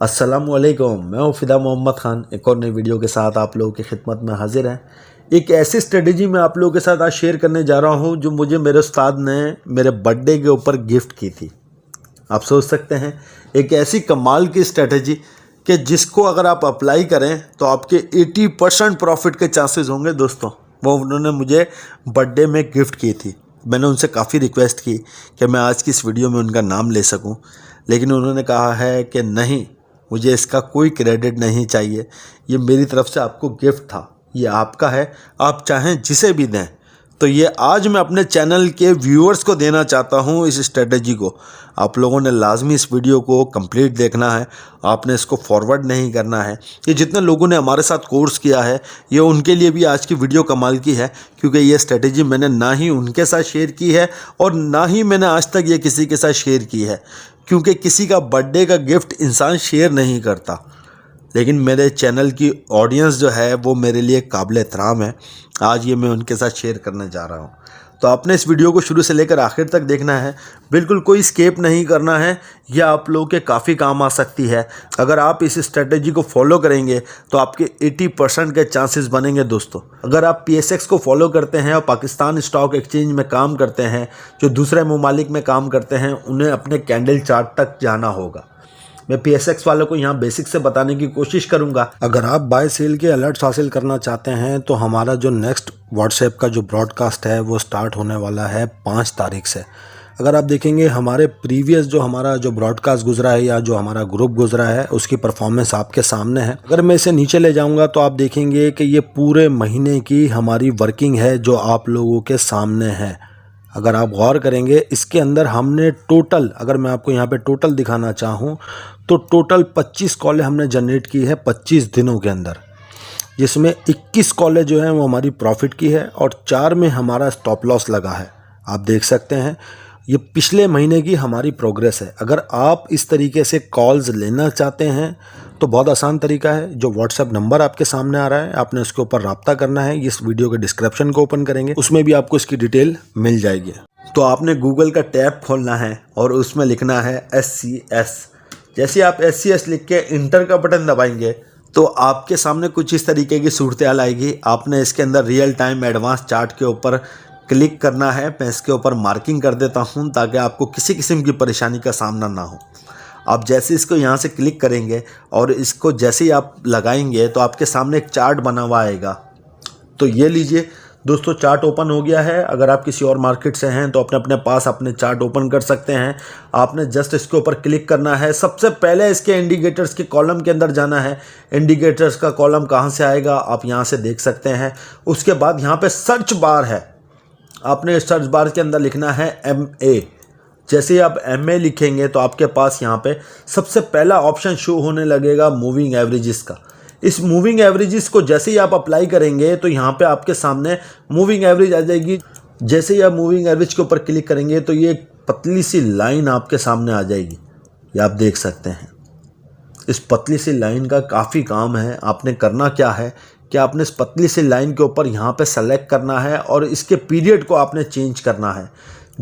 अस्सलामुअलैकुम, मैं हूँ फ़िदा मोहम्मद ख़ान। एक और नई वीडियो के साथ आप लोगों की खिदमत में हाजिर हैं। एक ऐसी स्ट्रेटजी मैं आप लोगों के साथ आज शेयर करने जा रहा हूँ जो मुझे मेरे उस्ताद ने मेरे बर्थडे के ऊपर गिफ्ट की थी। आप सोच सकते हैं, एक ऐसी कमाल की स्ट्रेटजी कि जिसको अगर आप अप्लाई करें तो आपके 80% प्रॉफिट के चांसेस होंगे। दोस्तों, वो उन्होंने मुझे बर्थडे में गिफ्ट की थी। मैंने उनसे काफ़ी रिक्वेस्ट की कि मैं आज की इस वीडियो में उनका नाम ले सकूं, लेकिन उन्होंने कहा है कि नहीं, मुझे इसका कोई क्रेडिट नहीं चाहिए, ये मेरी तरफ से आपको गिफ्ट था, ये आपका है, आप चाहें जिसे भी दें। तो ये आज मैं अपने चैनल के व्यूअर्स को देना चाहता हूँ इस स्ट्रेटजी को। आप लोगों ने लाजमी इस वीडियो को कंप्लीट देखना है, आपने इसको फॉरवर्ड नहीं करना है। ये जितने लोगों ने हमारे साथ कोर्स किया है, ये उनके लिए भी आज की वीडियो कमाल की है, क्योंकि ये स्ट्रेटजी मैंने ना ही उनके साथ शेयर की है और ना ही मैंने आज तक ये किसी के साथ शेयर की है, क्योंकि किसी का बर्थडे का गिफ्ट इंसान शेयर नहीं करता। लेकिन मेरे चैनल की ऑडियंस जो है वो मेरे लिए काबिल एहतराम है। आज ये मैं उनके साथ शेयर करने जा रहा हूँ। तो आपने इस वीडियो को शुरू से लेकर आखिर तक देखना है, बिल्कुल कोई स्किप नहीं करना है। यह आप लोगों के काफ़ी काम आ सकती है। अगर आप इस स्ट्रेटजी को फॉलो करेंगे तो आपके 80% के चांसेस बनेंगे। दोस्तों, अगर आप PSX को फॉलो करते हैं और पाकिस्तान स्टॉक एक्सचेंज में काम करते हैं, जो दूसरे ममालिक में काम करते हैं, उन्हें अपने कैंडल चार्ट तक जाना होगा। मैं PSX वालों को यहाँ बेसिक से बताने की कोशिश करूँगा। अगर आप बाय सेल के अलर्ट्स हासिल करना चाहते हैं तो हमारा जो नेक्स्ट व्हाट्सएप का जो ब्रॉडकास्ट है वो स्टार्ट होने वाला है 5 तारीख से। अगर आप देखेंगे हमारे प्रीवियस जो हमारा जो ब्रॉडकास्ट गुजरा है या जो हमारा ग्रुप गुजरा है, उसकी परफॉर्मेंस आपके सामने है। अगर मैं इसे नीचे ले जाऊंगा तो आप देखेंगे कि ये पूरे महीने की हमारी वर्किंग है जो आप लोगों के सामने है। अगर आप गौर करेंगे, इसके अंदर हमने टोटल, अगर मैं आपको यहाँ पे टोटल दिखाना चाहूँ तो टोटल 25 कॉलें हमने जनरेट की है 25 दिनों के अंदर, जिसमें 21 कॉलें जो हैं वो हमारी प्रॉफिट की है और 4 में हमारा स्टॉप लॉस लगा है। आप देख सकते हैं ये पिछले महीने की हमारी प्रोग्रेस है। अगर आप इस तरीके से कॉल्स लेना चाहते हैं तो बहुत आसान तरीका है। जो व्हाट्सएप नंबर आपके सामने आ रहा है, आपने उसके ऊपर रब्ता करना है। इस वीडियो के डिस्क्रिप्शन को ओपन करेंगे, उसमें भी आपको इसकी डिटेल मिल जाएगी। तो आपने गूगल का टैब खोलना है और उसमें लिखना है SCS। जैसे आप SCS लिख के इंटर का बटन दबाएंगे तो आपके सामने कुछ इस तरीके की सूरत हाल आएगी। आपने इसके अंदर रियल टाइम एडवांस चार्ट के ऊपर क्लिक करना है। मैं इसके ऊपर मार्किंग कर देता हूं ताकि आपको किसी किस्म की परेशानी का सामना ना हो। आप जैसे इसको यहाँ से क्लिक करेंगे और इसको जैसे ही आप लगाएंगे तो आपके सामने एक चार्ट बना हुआ आएगा। तो ये लीजिए दोस्तों, चार्ट ओपन हो गया है। अगर आप किसी और मार्केट से हैं तो अपने पास अपने चार्ट ओपन कर सकते हैं। आपने जस्ट इसके ऊपर क्लिक करना है। सबसे पहले इसके इंडिकेटर्स के कॉलम के अंदर जाना है। इंडिकेटर्स का कॉलम कहाँ से आएगा आप यहाँ से देख सकते हैं। उसके बाद यहाँ पे सर्च बार है, आपने सर्च बार के अंदर लिखना है MA। जैसे ही आप MA लिखेंगे तो आपके पास यहाँ पे सबसे पहला ऑप्शन शो होने लगेगा मूविंग एवरेजेस का। इस मूविंग एवरेजेस को जैसे ही आप अप्लाई करेंगे तो यहाँ पे आपके सामने मूविंग एवरेज आ जाएगी। जैसे ही आप मूविंग एवरेज के ऊपर क्लिक करेंगे तो ये पतली सी लाइन आपके सामने आ जाएगी। ये आप देख सकते हैं। इस पतली सी लाइन का काफ़ी काम है। आपने करना क्या है कि आपने इस पतली सी लाइन के ऊपर यहाँ पे सेलेक्ट करना है और इसके पीरियड को आपने चेंज करना है।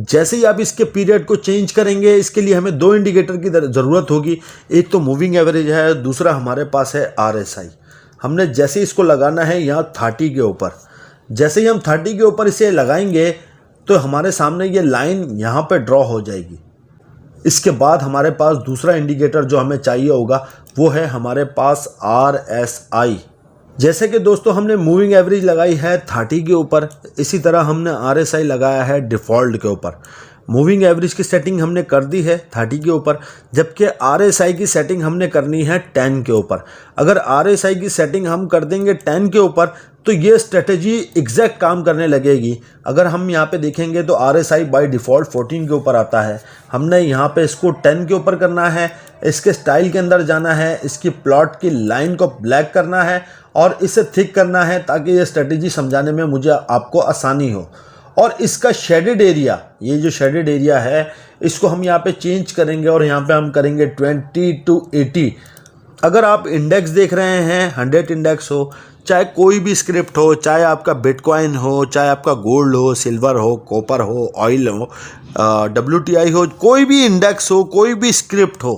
जैसे ही आप इसके पीरियड को चेंज करेंगे, इसके लिए हमें 2 इंडिकेटर की ज़रूरत होगी। एक तो मूविंग एवरेज है, दूसरा हमारे पास है RSI। हमने जैसे इसको लगाना है यहाँ 30 के ऊपर। जैसे ही हम 30 के ऊपर इसे लगाएंगे तो हमारे सामने ये लाइन यहाँ पर ड्रॉ हो जाएगी। इसके बाद हमारे पास दूसरा इंडिकेटर जो हमें चाहिए होगा वो है हमारे पास RSI। जैसे कि दोस्तों हमने मूविंग एवरेज लगाई है 30 के ऊपर, इसी तरह हमने RSI लगाया है डिफ़ॉल्ट के ऊपर। मूविंग एवरेज की सेटिंग हमने कर दी है 30 के ऊपर, जबकि RSI की सेटिंग हमने करनी है 10 के ऊपर। अगर RSI की सेटिंग हम कर देंगे 10 के ऊपर तो ये स्ट्रेटजी एग्जैक्ट काम करने लगेगी। अगर हम यहाँ पे देखेंगे तो RSI बाय डिफ़ॉल्ट 14 के ऊपर आता है। हमने यहाँ पे इसको 10 के ऊपर करना है। इसके स्टाइल के अंदर जाना है, इसकी प्लॉट की लाइन को ब्लैक करना है और इसे थिक करना है ताकि ये स्ट्रेटजी समझाने में मुझे आपको आसानी हो। और इसका शेडेड एरिया, ये जो शेडेड एरिया है, इसको हम यहाँ पे चेंज करेंगे और यहाँ पे हम करेंगे 20 to 80। अगर आप इंडेक्स देख रहे हैं, 100 इंडेक्स हो, चाहे कोई भी स्क्रिप्ट हो, चाहे आपका बिटकॉइन हो, चाहे आपका गोल्ड हो, सिल्वर हो, कॉपर हो, ऑयल हो, WTI हो, कोई भी इंडेक्स हो, कोई भी स्क्रिप्ट हो,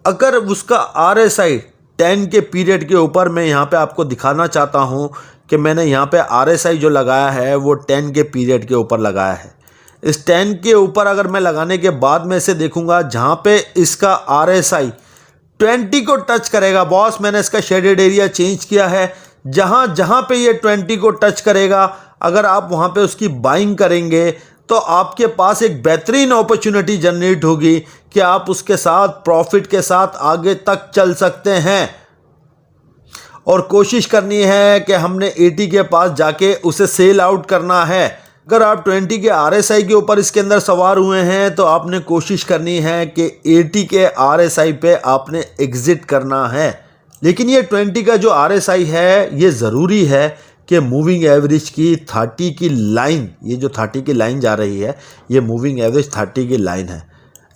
अगर उसका RSI 10 के पीरियड के ऊपर, मैं यहाँ पे आपको दिखाना चाहता हूँ कि मैंने यहाँ पे RSI जो लगाया है वो 10 के पीरियड के ऊपर लगाया है। इस 10 के ऊपर अगर मैं लगाने के बाद मैं इसे देखूंगा, जहाँ पे इसका RSI 20 को टच करेगा, बॉस मैंने इसका शेडेड एरिया चेंज किया है, जहाँ जहाँ पे ये 20 को टच करेगा, अगर आप वहाँ पे उसकी बाइंग करेंगे तो आपके पास एक बेहतरीन अपॉर्चुनिटी जनरेट होगी कि आप उसके साथ प्रॉफिट के साथ आगे तक चल सकते हैं। और कोशिश करनी है कि हमने 80 के पास जाके उसे सेल आउट करना है। अगर आप 20 के RSI के ऊपर इसके अंदर सवार हुए हैं तो आपने कोशिश करनी है कि 80 के RSI पे आपने एग्जिट करना है। लेकिन ये 20 का जो RSI है, ये ज़रूरी है कि मूविंग एवरेज की 30 की लाइन, ये जो 30 की लाइन जा रही है, ये मूविंग एवरेज 30 की लाइन है।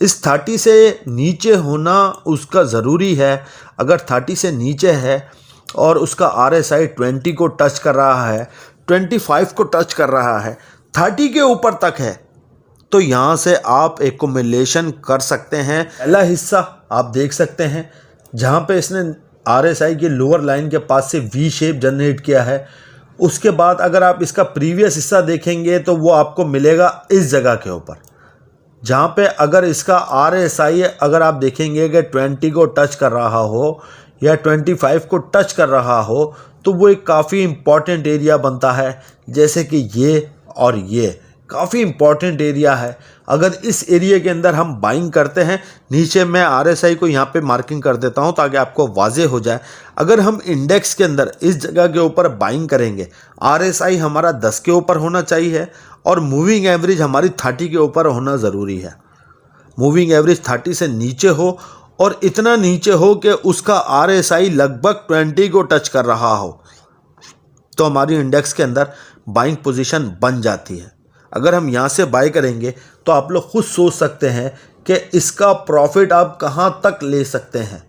इस 30 से नीचे होना उसका ज़रूरी है। अगर 30 से नीचे है और उसका RSI 20 को टच कर रहा है, 25 को टच कर रहा है, 30 के ऊपर तक है, तो यहाँ से आप एक्यूमुलेशन कर सकते हैं। पहला हिस्सा आप देख सकते हैं जहाँ पे इसने RSI की लोअर लाइन के पास से V शेप जनरेट किया है। उसके बाद अगर आप इसका प्रीवियस हिस्सा देखेंगे तो वो आपको मिलेगा इस जगह के ऊपर, जहाँ पे अगर इसका RSI अगर आप देखेंगे कि 20 को टच कर रहा हो या 25 को टच कर रहा हो, तो वो एक काफ़ी इम्पॉर्टेंट एरिया बनता है। जैसे कि ये और ये काफ़ी इम्पॉर्टेंट एरिया है। अगर इस एरिया के अंदर हम बाइंग करते हैं, नीचे मैं RSI को यहाँ पे मार्किंग कर देता हूँ ताकि आपको वाजे हो जाए। अगर हम इंडेक्स के अंदर इस जगह के ऊपर बाइंग करेंगे, RSI हमारा 10 के ऊपर होना चाहिए और मूविंग एवरेज हमारी 30 के ऊपर होना ज़रूरी है। मूविंग एवरेज 30 से नीचे हो और इतना नीचे हो कि उसका RSI लगभग 20 को टच कर रहा हो, तो हमारी इंडेक्स के अंदर बाइंग पोजीशन बन जाती है। अगर हम यहाँ से बाय करेंगे तो आप लोग खुद सोच सकते हैं कि इसका प्रॉफिट आप कहाँ तक ले सकते हैं।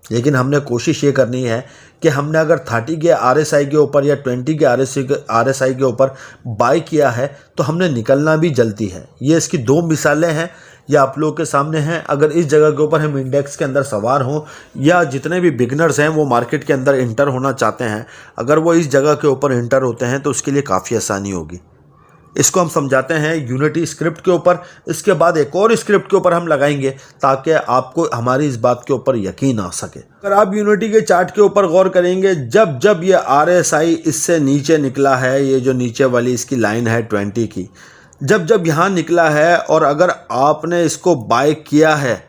लेकिन हमने कोशिश ये करनी है कि हमने अगर 30 के RSI के ऊपर या 20 के RSI के ऊपर बाय किया है तो हमने निकलना भी जल्दी है। ये इसकी दो मिसालें हैं, ये आप लोगों के सामने हैं। अगर इस जगह के ऊपर हम इंडेक्स के अंदर सवार हों या जितने भी बिगनर्स हैं वो मार्केट के अंदर इंटर होना चाहते हैं, अगर वो इस जगह के ऊपर इंटर होते हैं तो उसके लिए काफ़ी आसानी होगी। इसको हम समझाते हैं यूनिटी स्क्रिप्ट के ऊपर, इसके बाद एक और स्क्रिप्ट के ऊपर हम लगाएंगे ताकि आपको हमारी इस बात के ऊपर यकीन आ सके। अगर आप यूनिटी के चार्ट के ऊपर गौर करेंगे, जब जब ये RSI इससे नीचे निकला है, ये जो नीचे वाली इसकी लाइन है 20 की, जब जब यहाँ निकला है और अगर आपने इसको बाय किया है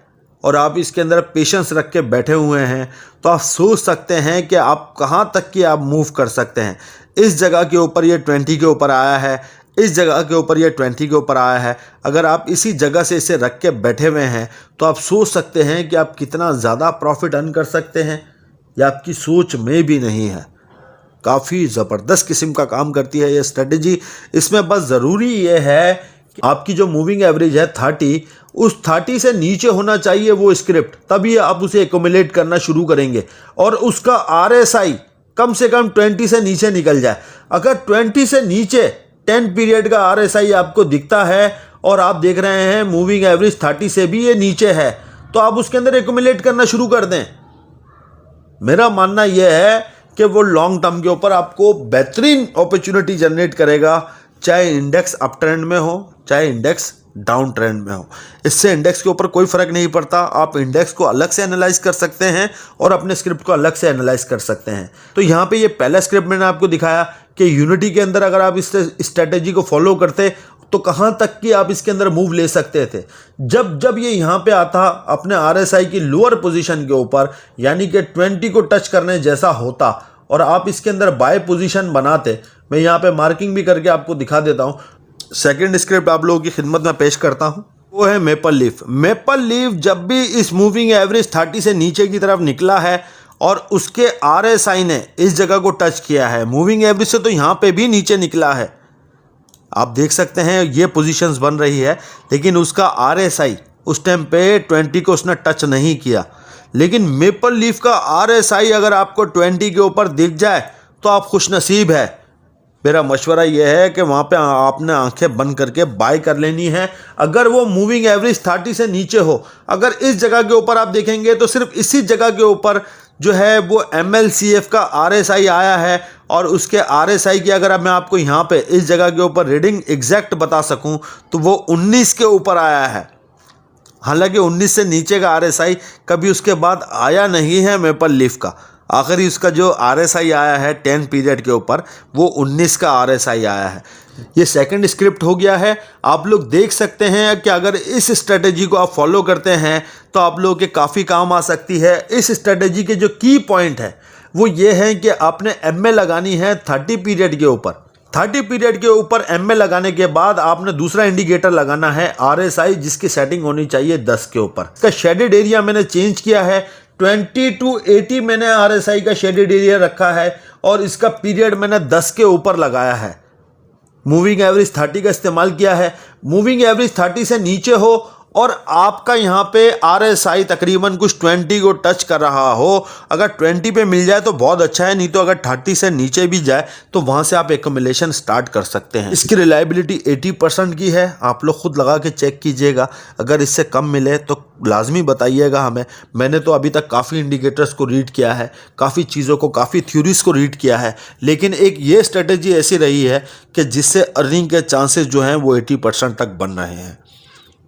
और आप इसके अंदर पेशेंस रख के बैठे हुए हैं, तो आप सोच सकते हैं कि आप कहाँ तक की आप मूव कर सकते हैं। इस जगह के ऊपर ये 20 के ऊपर आया है, इस जगह के ऊपर ये 20 के ऊपर आया है। अगर आप इसी जगह से इसे रख के बैठे हुए हैं तो आप सोच सकते हैं कि आप कितना ज़्यादा प्रॉफिट अर्न कर सकते हैं, या आपकी सोच में भी नहीं है। काफ़ी ज़बरदस्त किस्म का काम करती है ये स्ट्रेटजी। इसमें बस ज़रूरी ये है कि आपकी जो मूविंग एवरेज है 30, उस 30 से नीचे होना चाहिए वो स्क्रिप्ट, तभी आप उसे एक्यूमुलेट करना शुरू करेंगे और उसका RSI कम से कम 20 से नीचे निकल जाए। अगर 20 से नीचे 10 पीरियड का RSI आपको दिखता है और आप देख रहे हैं मूविंग एवरेज 30 से भी ये नीचे है, तो आप उसके अंदर एक्यूमुलेट करना शुरू कर दें। मेरा मानना यह है कि वो लॉन्ग टर्म के ऊपर आपको बेहतरीन अपॉर्चुनिटी जनरेट करेगा, चाहे इंडेक्स अप ट्रेंड में हो चाहे इंडेक्स डाउन ट्रेंड में हो। इससे इंडेक्स के ऊपर कोई फ़र्क नहीं पड़ता। आप इंडेक्स को अलग से एनालाइज कर सकते हैं और अपने स्क्रिप्ट को अलग से एनालाइज कर सकते हैं। तो यहाँ पे ये पहला स्क्रिप्ट मैंने आपको दिखाया कि यूनिटी के अंदर अगर आप इस स्ट्रेटेजी को फॉलो करते तो कहाँ तक की आप इसके अंदर मूव ले सकते थे। जब जब ये यहाँ पे आता अपने RSI की लोअर पोजीशन के ऊपर, यानी कि 20 को टच करने जैसा होता और आप इसके अंदर बाय पोजीशन बनाते, मैं यहाँ पे मार्किंग भी करके आपको दिखा देता हूँ। सेकंड स्क्रिप्ट आप लोगों की खिदमत में पेश करता हूँ, वो है मेपल लीफ। मेपल लीफ जब भी इस मूविंग एवरेज 30 से नीचे की तरफ निकला है और उसके RSI ने इस जगह को टच किया है, मूविंग एवरेज से तो यहाँ पे भी नीचे निकला है, आप देख सकते हैं ये पोजीशंस बन रही है, लेकिन उसका RSI उस टाइम पे 20 को उसने टच नहीं किया। लेकिन मेपल लीफ का RSI अगर आपको 20 के ऊपर दिख जाए तो आप खुशनसीब है। मेरा मशवरा यह है कि वहाँ पे आपने आंखें बंद करके बाय कर लेनी है। अगर वो मूविंग एवरेज 30 से नीचे हो, अगर इस जगह के ऊपर आप देखेंगे तो सिर्फ इसी जगह के ऊपर जो है वो MLCF का RSI आया है, और उसके RSI की अगर मैं आपको यहाँ पे इस जगह के ऊपर रीडिंग एग्जैक्ट बता सकूँ तो वो 19 के ऊपर आया है। हालांकि 19 से नीचे का RSI कभी उसके बाद आया नहीं है मेपल लीफ का। आखिरी उसका जो RSI आया है 10 पीरियड के ऊपर वो 19 का RSI आया है। ये सेकंड स्क्रिप्ट हो गया है। आप लोग देख सकते हैं कि अगर इस स्ट्रेटेजी को आप फॉलो करते हैं तो आप लोगों के काफ़ी काम आ सकती है। इस स्ट्रेटेजी के जो की पॉइंट है वो ये है कि आपने MA लगानी है 30 पीरियड के ऊपर। 30 पीरियड के ऊपर MA लगाने के बाद आपने दूसरा इंडिकेटर लगाना है RSI, जिसकी सेटिंग होनी चाहिए 10 के ऊपर। इसका शेडेड एरिया मैंने चेंज किया है, 20 to 80 मैंने RSI का शेडेड एरिया रखा है, और इसका पीरियड मैंने 10 के ऊपर लगाया है। मूविंग एवरेज 30 का इस्तेमाल किया है। मूविंग एवरेज 30 से नीचे हो और आपका यहाँ पे RSI तकरीबन कुछ 20 को टच कर रहा हो, अगर 20 पे मिल जाए तो बहुत अच्छा है, नहीं तो अगर 30 से नीचे भी जाए तो वहाँ से आप एक्यूमुलेशन स्टार्ट कर सकते हैं। इसकी रिलायबिलिटी 80% की है, आप लोग खुद लगा के चेक कीजिएगा। अगर इससे कम मिले तो लाजमी बताइएगा हमें। मैंने तो अभी तक काफ़ी इंडिकेटर्स को रीड किया है, काफ़ी चीज़ों को, काफ़ी थ्योरीज को रीड किया है, लेकिन एक ये स्ट्रेटेजी ऐसी रही है कि जिससे अर्निंग के चांसेस जो हैं वो 80% तक बन रहे हैं।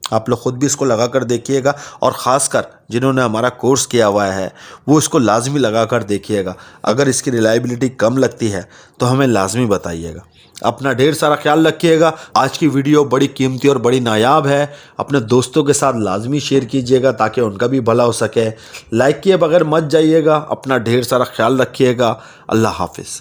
आप लोग ख़ुद भी इसको लगा कर देखिएगा, और ख़ासकर जिन्होंने हमारा कोर्स किया हुआ है वो इसको लाजमी लगा कर देखिएगा। अगर इसकी रिलायबिलिटी कम लगती है तो हमें लाजमी बताइएगा। अपना ढेर सारा ख्याल रखिएगा। आज की वीडियो बड़ी कीमती और बड़ी नायाब है, अपने दोस्तों के साथ लाजमी शेयर कीजिएगा ताकि उनका भी भला हो सके। लाइक किए बगैर मत जाइएगा। अपना ढेर सारा ख्याल रखिएगा। अल्लाह हाफिज़।